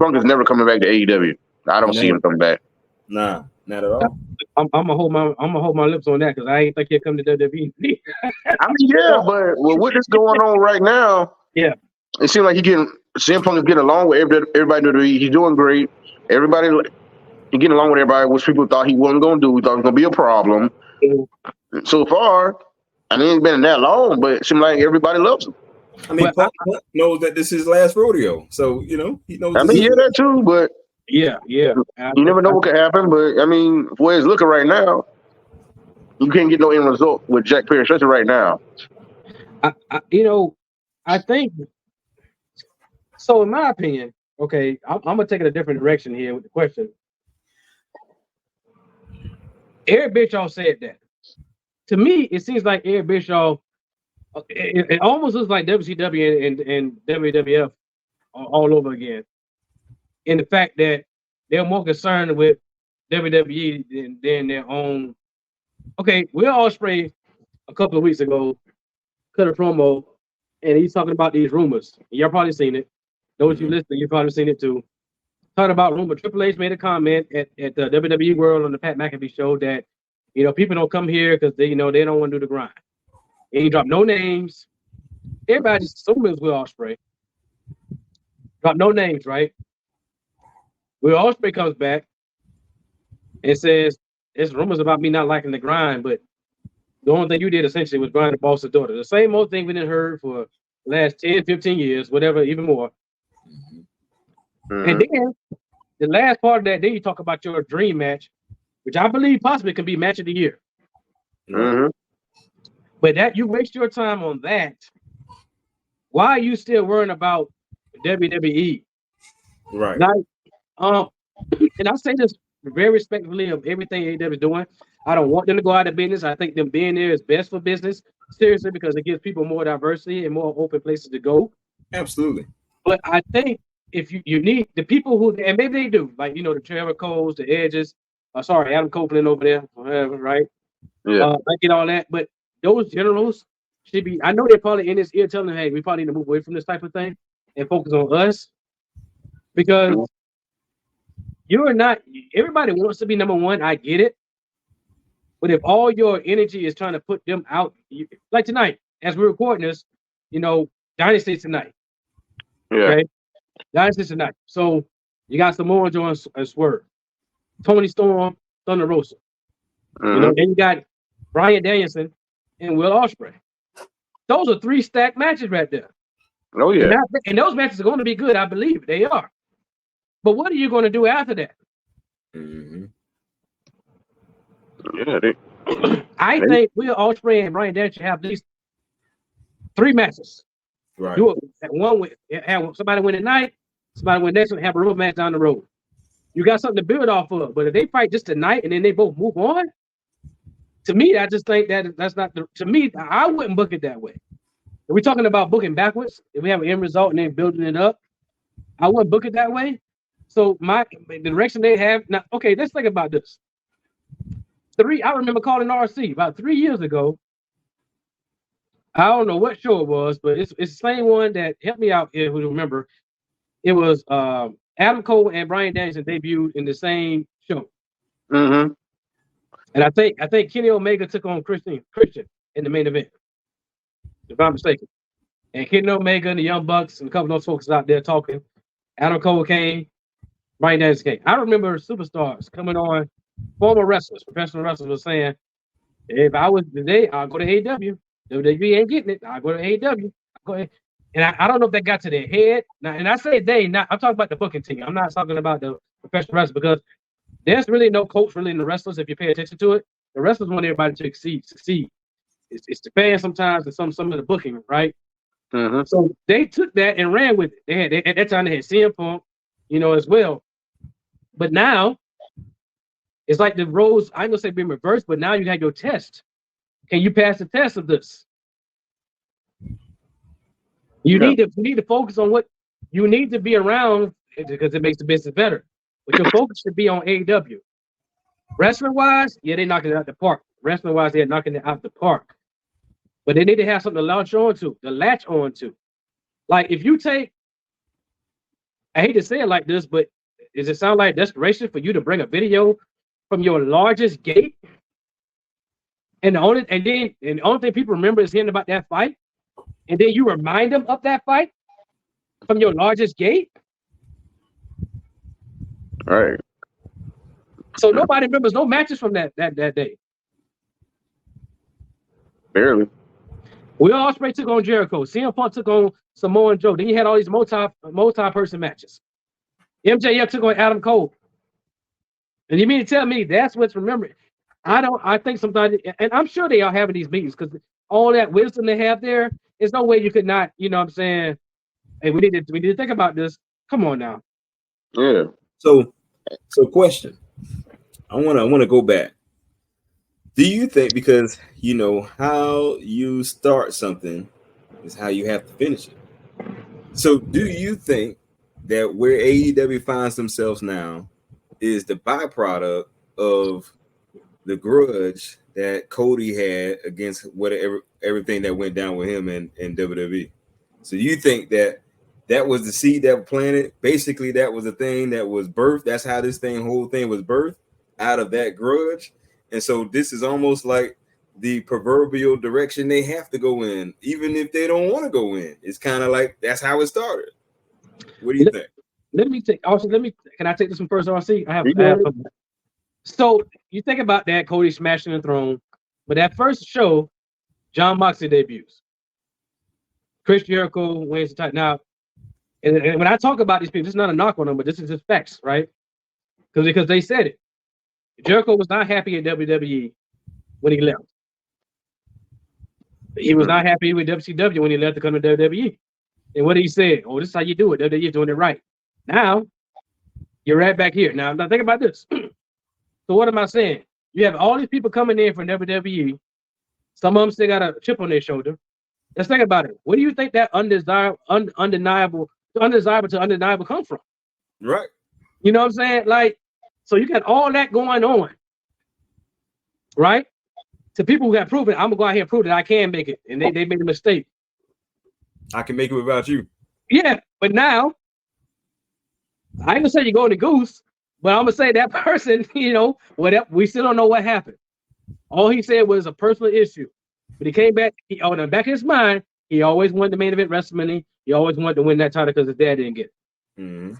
Punk is never coming back to AEW. I don't see him coming back. Nah, not at all. I'm gonna hold my lips on that because I ain't think he'll come to WWE. I mean, yeah, but with this going on right now, yeah, it seems like CM Punk is getting along with everybody. He's doing great. Everybody, he's getting along with everybody, which people thought he wasn't going to do. We thought it was going to be a problem. Mm-hmm. So far, I mean, it's been that long, but it seems like everybody loves him. I mean, Punk knows that this is his last rodeo, so he knows. I mean, that too, but yeah. You never know what could happen, but I mean, the way it's looking right now, you can't get no end result with Jack Perry, especially right now. I think so. In my opinion, okay, I'm gonna take it a different direction here with the question. Eric Bischoff said that. To me, it seems like Eric Bischoff. It almost looks like WCW and WWF all over again. In the fact that they're more concerned with WWE than their own. Okay, Will Ospreay a couple of weeks ago cut a promo, and he's talking about these rumors. Y'all probably seen it. Those of you listening, you've probably seen it too. Talking about rumor. Triple H made a comment at the WWE World on the Pat McAfee show that people don't come here because they don't want to do the grind. And he dropped no names. Everybody just assumed it was Will Ospreay. Dropped no names, right? Will Ospreay comes back and says, there's rumors about me not liking the grind, but the only thing you did essentially was grind the boss's daughter. The same old thing we didn't heard for the last 10, 15 years, whatever, even more. Mm-hmm. And then the last part of that, then you talk about your dream match, which I believe possibly can be match of the year. Mm-hmm. But that you waste your time on that. Why are you still worrying about WWE? Right. And I say this very respectfully of everything AEW is doing. I don't want them to go out of business. I think them being there is best for business, seriously, because it gives people more diversity and more open places to go. Absolutely. But I think if you need the people who, and maybe they do, like the Trevor Coles, the Edges, Adam Copeland over there, whatever, right? Yeah. I get all that, but those generals should be. I know they're probably in his ear telling him, "Hey, we probably need to move away from this type of thing and focus on us," because you're not. Everybody wants to be number one. I get it, but if all your energy is trying to put them out, like tonight, as we're recording this, Dynasty tonight. Yeah. Okay, Dynasty tonight. So you got Samoa Joe and Swerve, Tony Storm, Thunder Rosa. Mm-hmm. Then you got Bryan Danielson and Will Ospreay. Those are 3 stacked matches right there. Oh, yeah. And those matches are going to be good, I believe. They are. But what are you going to do after that? Mm-hmm. Yeah. I think Will Ospreay and Bryan Danielson have at least 3 matches. Right. Do it. Have somebody win at night, somebody win next one, have a road match down the road. You got something to build off of. But if they fight just tonight and then they both move on, to me, I just think that's not to me. I wouldn't book it that way. If we're talking about booking backwards, if we have an end result and then building it up, I wouldn't book it that way. So the direction they have now. Okay, let's think about this. I remember calling RC about 3 years ago. I don't know what show it was, but it's the same one that helped me out here. Who remember? It was Adam Cole and Bryan Danielson debuted in the same show. Mm-hmm. And I think Kenny Omega took on Christian in the main event, if I'm mistaken. And Kenny Omega and the Young Bucks and a couple of those folks out there talking. Adam Cole came, Bryan Danielson came. I remember superstars coming on, former wrestlers, professional wrestlers were saying, if I was today, I'll go to AEW. WWE ain't getting it. I'll go to AEW. I'll go ahead. And I don't know if that got to their head. Now, and I say I'm talking about the booking team. I'm not talking about the professional wrestlers because there's really no coach really in the wrestlers if you pay attention to it. The wrestlers want everybody to succeed. It's the fans sometimes and some of the booking, right? Mm-hmm. So they took that and ran with it. At that time they had CM Punk, as well. But now it's like the roles, I ain't gonna say being reversed, but now you got your test. Can you pass the test of this? You need to focus on what you need to be around because it makes the business better. But your focus should be on AEW. Wrestling wise, yeah, they knocked it out the park. Wrestling wise, they're knocking it out the park. But they need to have something to latch on to. Like if you take I hate to say it like this, but does it sound like desperation for you to bring a video from your largest gate? And the only thing people remember is hearing about that fight, and then you remind them of that fight from your largest gate. All right. So nobody remembers no matches from that day. Barely. Will Ospreay took on Jericho. CM Punk took on Samoa Joe. Then you had all these multi-person matches. MJF took on Adam Cole. And you mean to tell me that's what's remembered? I think sometimes, and I'm sure they are having these meetings because all that wisdom they have there, there's no way you could not, you know what I'm saying? Hey, we need to think about this. Come on now. Yeah. So question. I wanna go back. Do you think, because you know how you start something is how you have to finish it. So do you think that where AEW finds themselves now is the byproduct of the grudge that Cody had against everything that went down with him in WWE? So you think that was the seed that was planted? Basically, that was the thing that was birthed. That's how this whole thing was birthed, out of that grudge. And so this is almost like the proverbial direction they have to go in, even if they don't want to go in. It's kind of like that's how it started. What do you think? Can I take this one first, RC? I have so you think about that, Cody smashing the throne, but that first show, John Moxley debuts. Chris Jericho wins the title. Now, and when I talk about these people, this is not a knock on them, but this is just facts, right? Because they said it. Jericho was not happy at WWE when he left. He was not happy with WCW when he left to come to WWE. And what he said, oh, this is how you do it. WWE is doing it right. Now, you're right back here. Now think about this. So what am I saying? You have all these people coming in from WWE. Some of them still got a chip on their shoulder. Let's think about it. Where do you think that undeniable come from? Right. You know what I'm saying? Like, so you got all that going on, right? To people who have proven, I'm gonna go out here and prove that I can make it, and they made a mistake. I can make it without you. Yeah, but now I ain't gonna say you're going to goose, but I'm gonna say that person, you know, whatever. We still don't know what happened. All he said was a personal issue, but he came back. On the back of his mind, he always wanted the main event WrestleMania. He always wanted to win that title because his dad didn't get it, and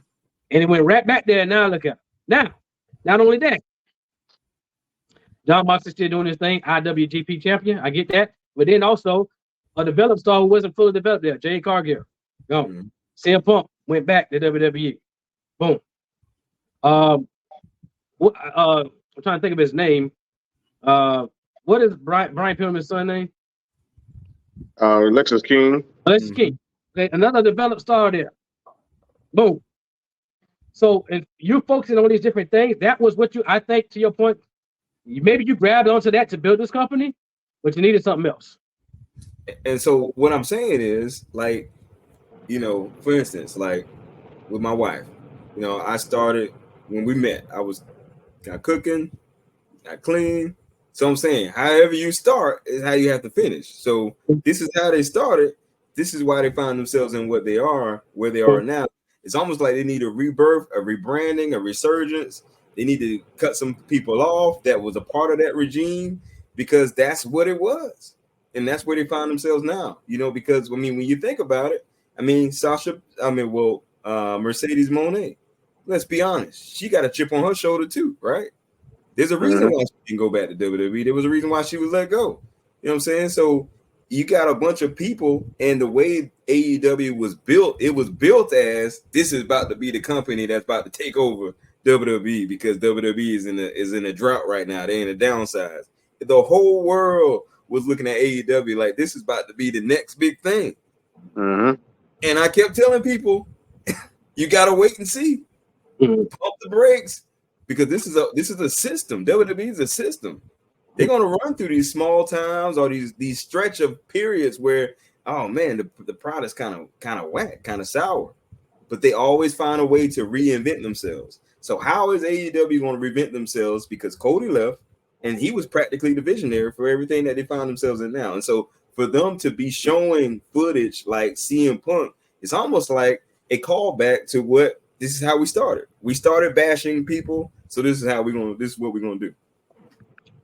he went right back there. Now look at him. Now, not only that, John Moxley still doing his thing, IWGP champion. I get that, but then also a developed star who wasn't fully developed there, Jay Cargill, gone. CM Punk went back to WWE. Boom. I'm trying to think of his name. What is Brian Pillman's son name? Alexis King. Alexis King. Okay, another developed star there. Boom. So if you're focusing on these different things, that was what I think, to your point, maybe you grabbed onto that to build this company, but you needed something else. And so what I'm saying is, like, you know, for instance, like with my wife, you know, I started when we met, got cooking, got clean. So I'm saying, however you start is how you have to finish. So this is how they started. This is why they find themselves in what they are, where they are now. It's almost like they need a rebirth, a rebranding, a resurgence. They need to cut some people off that was a part of that regime, because that's what it was. And that's where they find themselves now, you know, because, I mean, when you think about it, I mean, Mercedes Moné, let's be honest, she got a chip on her shoulder too, right? There's a reason why she didn't go back to WWE. There was a reason why she was let go. You know what I'm saying? So you got a bunch of people, and the way AEW was built, it was built as this is about to be the company that's about to take over WWE, because WWE is in a drought right now. They're in a downside. The whole world was looking at AEW like this is about to be the next big thing. And I kept telling people, you gotta wait and see. Pump the brakes, because this is a system. WWE is a system. They're gonna run through these small times or these stretch of periods where, oh man, the product's kind of whack, kind of sour, but they always find a way to reinvent themselves. So how is AEW going to reinvent themselves? Because Cody left, and he was practically the visionary for everything that they find themselves in now. And so for them to be showing footage like CM Punk, it's almost like a callback to what this is how we started. We started bashing people, so this is how we're gonna. This is what we're gonna do.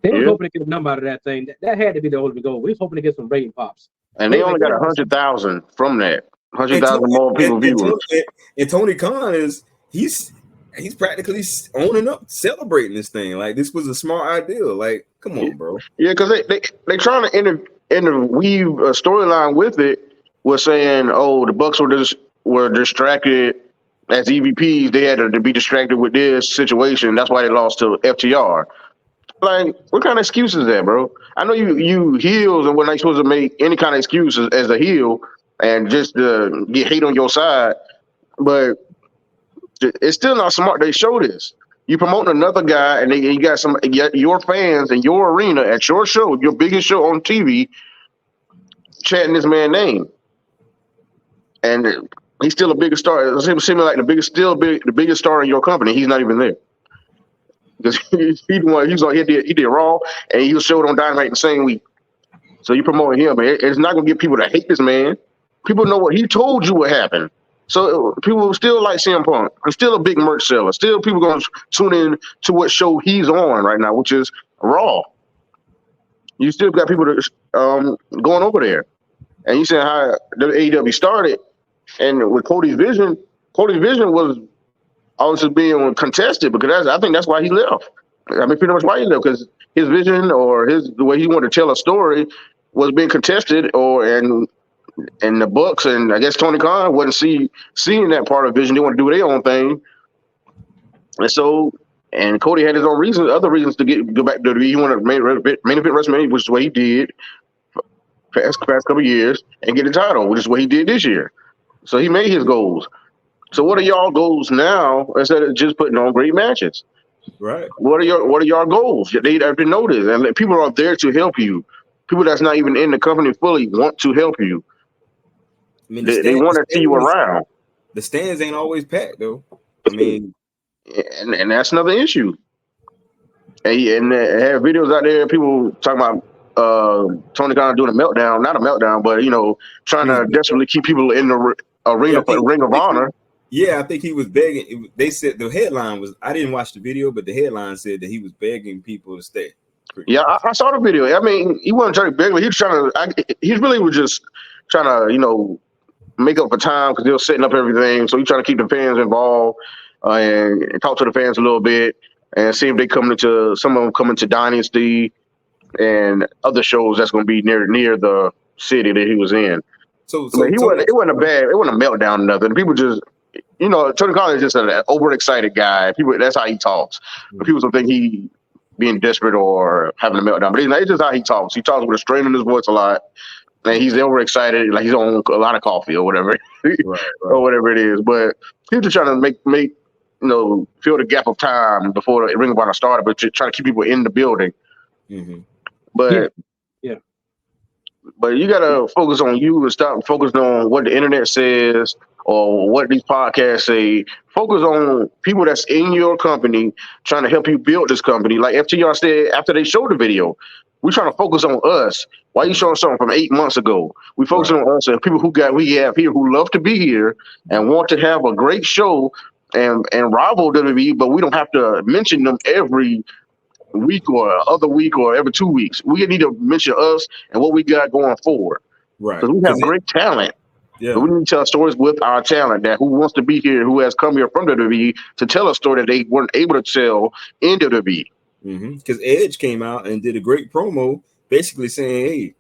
They was hoping to get a number out of that thing. That had to be the ultimate goal. We was hoping to get some rating pops. And they only got 100,000 from that. 100,000 more people viewing. And Tony Khan he's practically owning up, celebrating this thing. Like this was a smart idea. Like, come on, bro. Yeah, because they trying to interweave a storyline with it. Was saying, oh, the Bucks were distracted as EVPs. They had to be distracted with this situation. That's why they lost to FTR. Like, what kind of excuse is that, bro? I know you heels and we're not supposed to make any kind of excuse as a heel and just get hate on your side, but it's still not smart. They show this. You promoting another guy, and you got your fans in your arena at your show, your biggest show on TV, chanting this man's name, and he's still a bigger star. It seems like the biggest star in your company. He's not even there because he did Raw, and he was showed on Dynamite the same week. So you promoting him, man. It's not gonna get people to hate this man. People know what he told you what happened. So people still like CM Punk. He's still a big merch seller. Still people going to tune in to what show he's on right now, which is Raw. You still got people that going over there. And you said how the AEW started, and with Cody's vision was always being contested because I think that's why he left. I mean, pretty much why he left, because his vision or the way he wanted to tell a story was being contested, and the Bucks and I guess Tony Khan wasn't seeing that part of vision. They want to do their own thing, and Cody had his own reasons, other reasons to go back to WWE. He wanted to main event WrestleMania, which is what he did past couple of years, and get the title, which is what he did this year. So he made his goals. So what are y'all goals now instead of just putting on great matches? Right. What are your goals? They have to notice, and people are there to help you. People that's not even in the company fully want to help you. I mean, they want to see you around. The stands ain't always packed, though. I mean, and that's another issue. And they have videos out there, people talking about Tony Khan doing a meltdown, not a meltdown, but trying to desperately keep people in the arena for Ring of Honor. Yeah, I think he was begging. They said the headline was, I didn't watch the video, but the headline said that he was begging people to stay. Yeah, I saw the video. I mean, he wasn't trying to beg, but he was trying to. He really was just trying to, make up for time because they were setting up everything. So he's trying to keep the fans involved and talk to the fans a little bit and see if they some of them coming to Dynasty and other shows that's going to be near the city that he was in. So it wasn't a meltdown or nothing. People just, Tony Khan is just an overexcited guy. People, that's how he talks. Mm-hmm. People don't think he being desperate or having a meltdown, but it's just how he talks. He talks with a strain in his voice a lot. And he's overexcited, like he's on a lot of coffee or whatever, right. Or whatever it is. But he's just trying to make fill the gap of time before the Ring of Honor started, but trying to keep people in the building. Mm-hmm. But yeah. But you gotta focus on you and stop focusing on what the internet says or what these podcasts say. Focus on people that's in your company trying to help you build this company. Like FTR said after they showed the video, we're trying to focus on us. Why are you showing something from 8 months ago? We focus on us and people we have here who love to be here and want to have a great show and rival WWE, but we don't have to mention them every week or other week or every 2 weeks. We need to mention us and what we got going forward. Right. Because we have great talent. Yeah. But we need to tell stories with our talent that who wants to be here, who has come here from WWE to tell a story that they weren't able to tell in WWE. Because Edge came out and did a great promo basically saying, hey,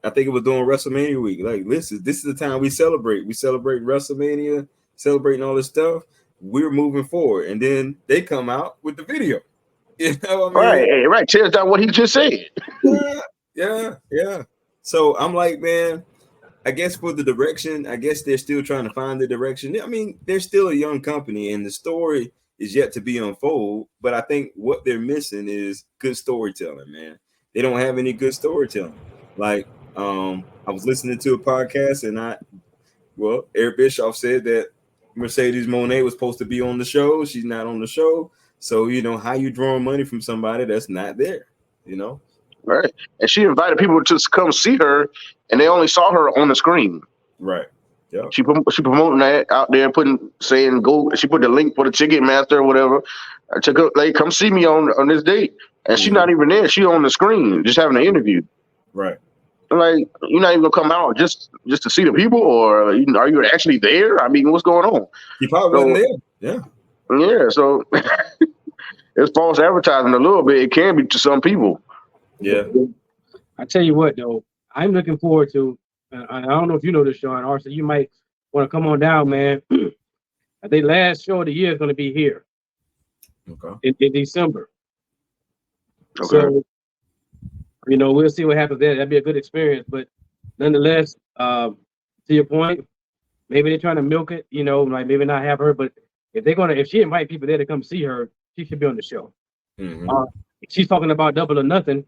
I think it was during WrestleMania week. Like, this is the time we celebrate. We celebrate WrestleMania, celebrating all this stuff. We're moving forward. And then they come out with the video. You know what I mean? Right. Tears down what he just said. Yeah. So I'm like, man, I guess for the direction, I guess they're still trying to find the direction. I mean, they're still a young company and the story is yet to be unfold. But I think what they're missing is good storytelling, man. They don't have any good storytelling. Like, I was listening to a podcast and Eric Bischoff said that Mercedes Moné was supposed to be on the show. She's not on the show. So, how you drawing money from somebody that's not there, Right. And she invited people to come see her and they only saw her on the screen. Right. Yeah. She promoting that out there, saying go. She put the link for the Ticketmaster or whatever. I took her, like, come see me on this date, and she's not even there. She on the screen just having an interview. Right. Like, you're not even gonna come out just to see the people, or are you actually there? I mean, what's going on? He probably wasn't there. Yeah. Yeah. So it's false advertising a little bit. It can be to some people. Yeah. I tell you what, though, I'm looking forward to. I don't know if you know this, Sean, or so you might want to come on down, man. I think last show of the year is going to be here. Okay. In December. Okay. So, we'll see what happens there. That'd be a good experience. But nonetheless, to your point, maybe they're trying to milk it, like maybe not have her. But if she invite people there to come see her, she should be on the show. Mm-hmm. She's talking about Double or Nothing.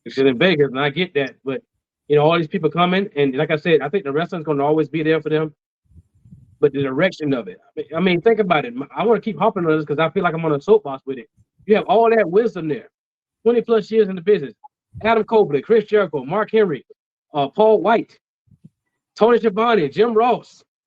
She's in Vegas, and I get that. But, all these people coming, and like I said, I think the wrestling's going to always be there for them. But the direction of it, I mean, think about it. I want to keep hopping on this because I feel like I'm on a soapbox with it. You have all that wisdom there, 20 plus years in the business. Adam Copeland, Chris Jericho, Mark Henry, Paul White, Tony Schiavone, Jim Ross,